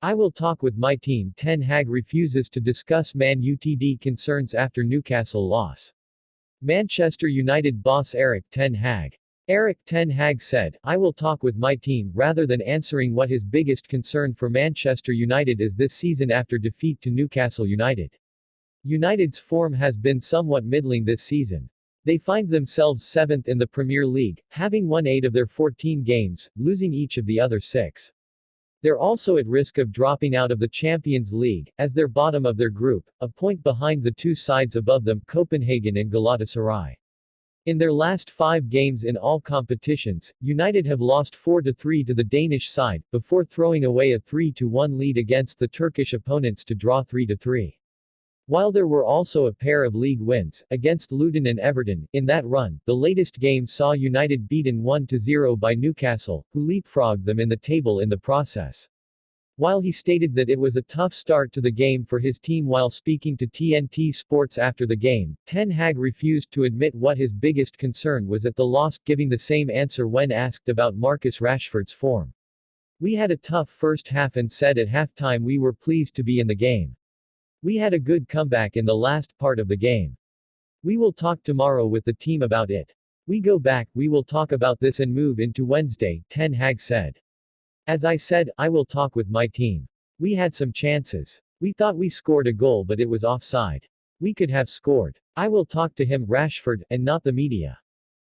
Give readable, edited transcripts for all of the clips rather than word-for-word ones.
I will talk with my team. Ten Hag refuses to discuss Man Utd concerns after Newcastle loss. Manchester United boss Erik ten Hag. Erik ten Hag said, I will talk with my team rather than answering what his biggest concern for Manchester United is this season after defeat to Newcastle United. United's form has been somewhat middling this season. They find themselves 7th in the Premier League, having won 8 of their 14 games, losing each of the other 6. They're also at risk of dropping out of the Champions League, as they're bottom of their group, a point behind the two sides above them, Copenhagen and Galatasaray. In their last 5 games in all competitions, United have lost 4-3 to the Danish side, before throwing away a 3-1 lead against the Turkish opponents to draw 3-3. While there were also a pair of league wins, against Luton and Everton, in that run, the latest game saw United beaten 1-0 by Newcastle, who leapfrogged them in the table in the process. While he stated that it was a tough start to the game for his team while speaking to TNT Sports after the game, Ten Hag refused to admit what his biggest concern was at the loss, giving the same answer when asked about Marcus Rashford's form. We had a tough first half and said at halftime we were pleased to be in the game. We had a good comeback in the last part of the game. We will talk tomorrow with the team about it. We go back, we will talk about this and move into Wednesday, Ten Hag said. As I said, I will talk with my team. We had some chances. We thought we scored a goal but it was offside. We could have scored. I will talk to him, Rashford, and not the media.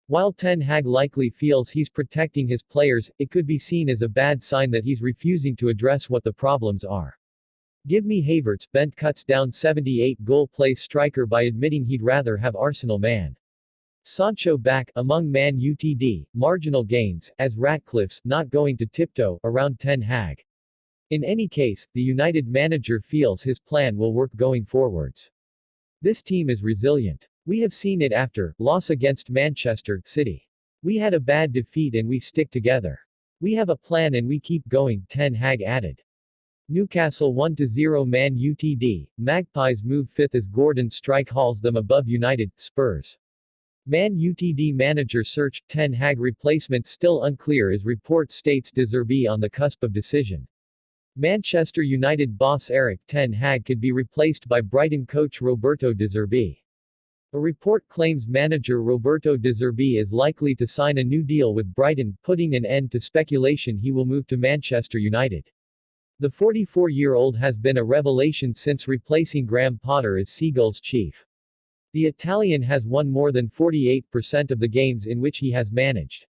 While Ten Hag likely feels he's protecting his players, it could be seen as a bad sign that he's refusing to address what the problems are. Give me Havertz. Bent cuts down 78 goal place striker by admitting he'd rather have Arsenal man. Sancho back, among Man Utd, marginal gains, as Ratcliffe's not going to tiptoe around Ten Hag. In any case, the United manager feels his plan will work going forwards. This team is resilient. We have seen it after loss against Manchester City. We had a bad defeat and we stick together. We have a plan and we keep going, Ten Hag added. Newcastle 1-0 Man Utd, Magpies move 5th as Gordon strike hauls them above United, Spurs. Man Utd manager search, Ten Hag replacement still unclear as report states De Zerbi on the cusp of decision. Manchester United boss Erik ten Hag could be replaced by Brighton coach Roberto De Zerbi. A report claims manager Roberto De Zerbi is likely to sign a new deal with Brighton, putting an end to speculation he will move to Manchester United. The 44-year-old has been a revelation since replacing Graham Potter as Seagulls chief. The Italian has won more than 48% of the games in which he has managed.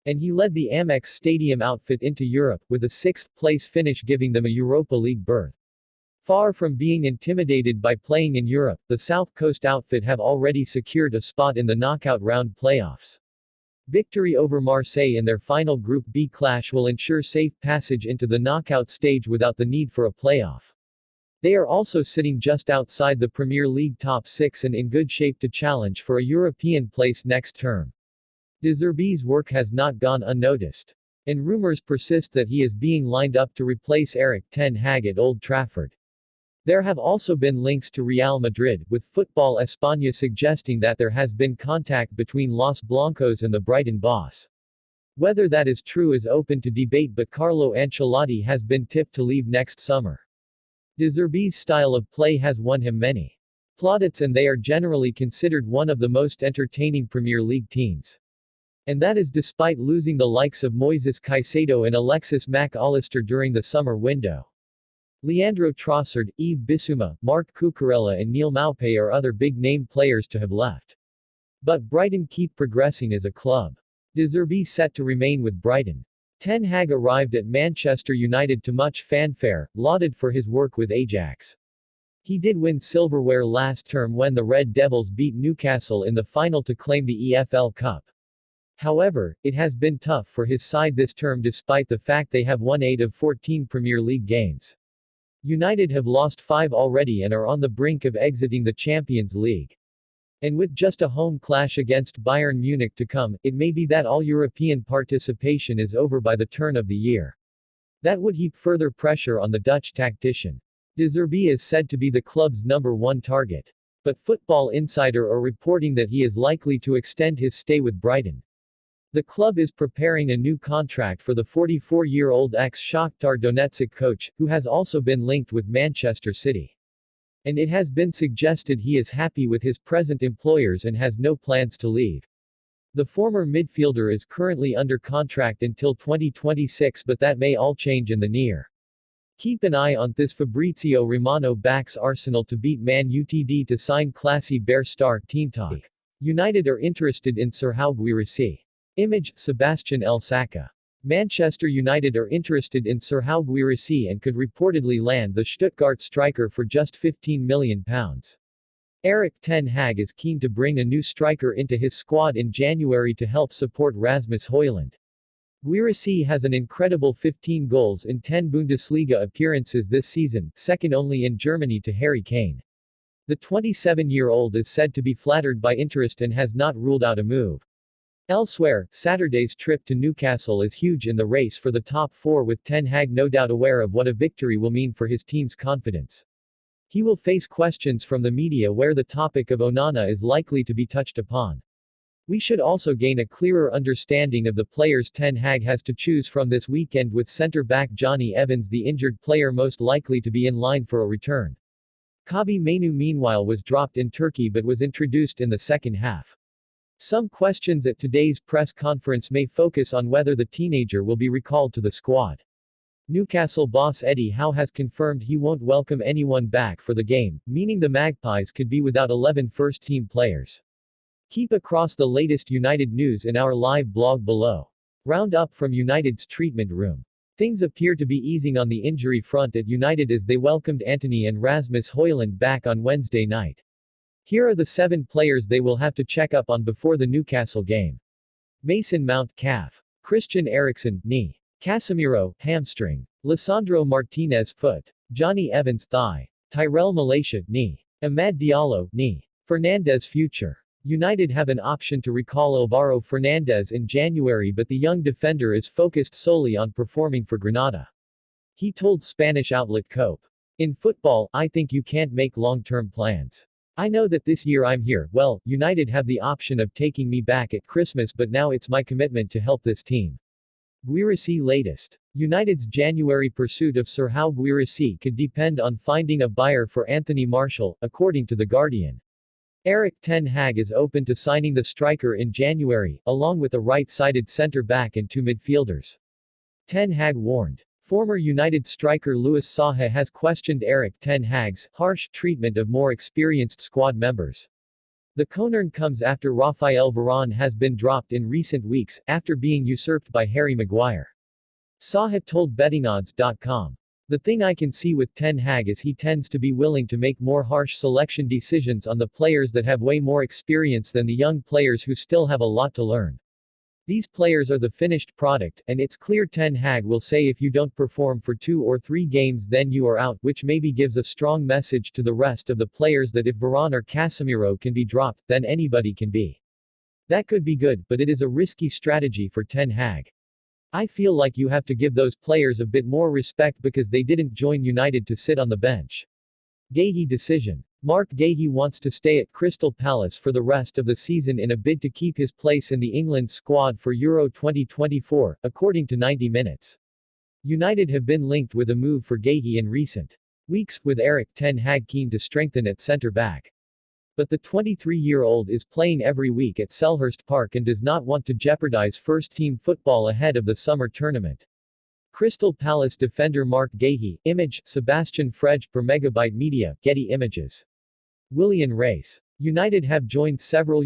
And he led the Amex Stadium outfit into Europe, with a 6th-place finish giving them a Europa League berth. Far from being intimidated by playing in Europe, the South Coast outfit have already secured a spot in the knockout round playoffs. Victory over Marseille in their final Group B clash will ensure safe passage into the knockout stage without the need for a playoff. They are also sitting just outside the Premier League top 6 and in good shape to challenge for a European place next term. De Zerbi's work has not gone unnoticed. And rumors persist that he is being lined up to replace Erik ten Hag at Old Trafford. There have also been links to Real Madrid, with Football España suggesting that there has been contact between Los Blancos and the Brighton boss. Whether that is true is open to debate, but Carlo Ancelotti has been tipped to leave next summer. De Zerbi's style of play has won him many plaudits and they are generally considered one of the most entertaining Premier League teams. And that is despite losing the likes of Moises Caicedo and Alexis Mac Allister during the summer window. Leandro Trossard, Yves Bissouma, Marc Cucurella and Neil Maupay are other big-name players to have left. But Brighton keep progressing as a club. De Zerbi set to remain with Brighton. Ten Hag arrived at Manchester United to much fanfare, lauded for his work with Ajax. He did win silverware last term when the Red Devils beat Newcastle in the final to claim the EFL Cup. However, it has been tough for his side this term despite the fact they have won 8 of 14 Premier League games. United have lost 5 already and are on the brink of exiting the Champions League. And with just a home clash against Bayern Munich to come, it may be that all European participation is over by the turn of the year. That would heap further pressure on the Dutch tactician. De Zerbi is said to be the club's #1 target. But Football Insider are reporting that he is likely to extend his stay with Brighton. The club is preparing a new contract for the 44-year-old ex-Shakhtar Donetsk coach, who has also been linked with Manchester City. And it has been suggested he is happy with his present employers and has no plans to leave. The former midfielder is currently under contract until 2026, but that may all change in the near. Keep an eye on this. Fabrizio Romano backs Arsenal to beat Man Utd to sign classy Bear star. Team Talk. United are interested in Serhou Guirassy. Image, Sebastian L. Saka. Manchester United are interested in Serhou Guirassy and could reportedly land the Stuttgart striker for just £15 million. Erik ten Hag is keen to bring a new striker into his squad in January to help support Rasmus Højlund. Guirassy has an incredible 15 goals in 10 Bundesliga appearances this season, second only in Germany to Harry Kane. The 27-year-old is said to be flattered by interest and has not ruled out a move. Elsewhere, Saturday's trip to Newcastle is huge in the race for the top four, with Ten Hag no doubt aware of what a victory will mean for his team's confidence. He will face questions from the media where the topic of Onana is likely to be touched upon. We should also gain a clearer understanding of the players Ten Hag has to choose from this weekend, with centre-back Johnny Evans the injured player most likely to be in line for a return. Kobbie Mainoo meanwhile was dropped in Turkey but was introduced in the second half. Some questions at today's press conference may focus on whether the teenager will be recalled to the squad. Newcastle boss Eddie Howe has confirmed he won't welcome anyone back for the game, meaning the Magpies could be without 11 first-team players. Keep across the latest United news in our live blog below. Round up from United's treatment room. Things appear to be easing on the injury front at United as they welcomed Antony and Rasmus Højlund back on Wednesday night. Here are the 7 players they will have to check up on before the Newcastle game. Mason Mount calf. Christian Eriksen knee. Casemiro hamstring. Lisandro Martinez foot. Johnny Evans thigh. Tyrell Malacia knee. Amad Diallo knee. Fernandes future. United have an option to recall Alvaro Fernandes in January, but the young defender is focused solely on performing for Granada. He told Spanish outlet Cope. In football, I think you can't make long-term plans. I know that this year I'm here. Well, United have the option of taking me back at Christmas, but now it's my commitment to help this team. Guirassy latest. United's January pursuit of Serhou Guirassy could depend on finding a buyer for Anthony Martial, according to The Guardian. Erik ten Hag is open to signing the striker in January, along with a right-sided centre-back and 2 midfielders. Ten Hag warned. Former United striker Louis Saha has questioned Erik ten Hag's harsh treatment of more experienced squad members. The concern comes after Raphael Varane has been dropped in recent weeks, after being usurped by Harry Maguire. Saha told bettingodds.com. The thing I can see with Ten Hag is he tends to be willing to make more harsh selection decisions on the players that have way more experience than the young players who still have a lot to learn. These players are the finished product, and it's clear Ten Hag will say if you don't perform for 2 or 3 games then you are out, which maybe gives a strong message to the rest of the players that if Varane or Casemiro can be dropped, then anybody can be. That could be good, but it is a risky strategy for Ten Hag. I feel like you have to give those players a bit more respect because they didn't join United to sit on the bench. Guéhi decision. Marc Guéhi wants to stay at Crystal Palace for the rest of the season in a bid to keep his place in the England squad for Euro 2024, according to 90 Minutes. United have been linked with a move for Guéhi in recent weeks, with Erik ten Hag keen to strengthen at centre-back. But the 23-year-old is playing every week at Selhurst Park and does not want to jeopardize first-team football ahead of the summer tournament. Crystal Palace defender Marc Guéhi, image, Sebastian Frege per Megabyte Media, Getty Images. Willian Race. United have joined several